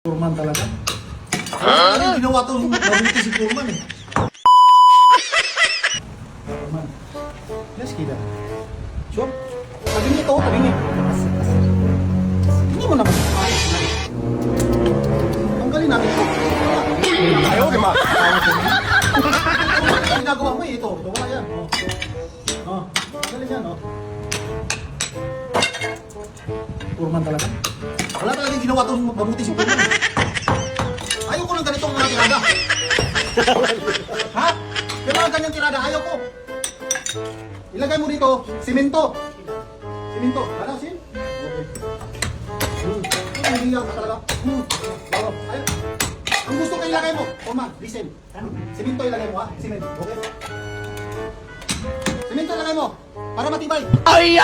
Purman talaga. Ano ginawa to mabuti si Purman eh. Purman. Let's get it. Sure. Tabi niyo to, tabi niyo. Hindi mo naman. Tanggalin natin ito. Ayaw, di ba? Ang ginagawa mo eh, ito. Ito wala yan. Oh. Tanggalin yan, oh. Purman talaga. Wala talagang ginawa to mabuti si Purman. Ayaw ko ng ganitong mga tirada. Ha? Yung mga ganyang tirada, ayaw ko. Ilagay mo dito, simento. Simento. Wala, sin? Okay. Hindi ka talaga. Ayaw. Ang gusto ko ilagay mo, Purman, listen. Simento ilagay mo, ha? Simento, okay? Simento ilagay mo, para matibay. Ay!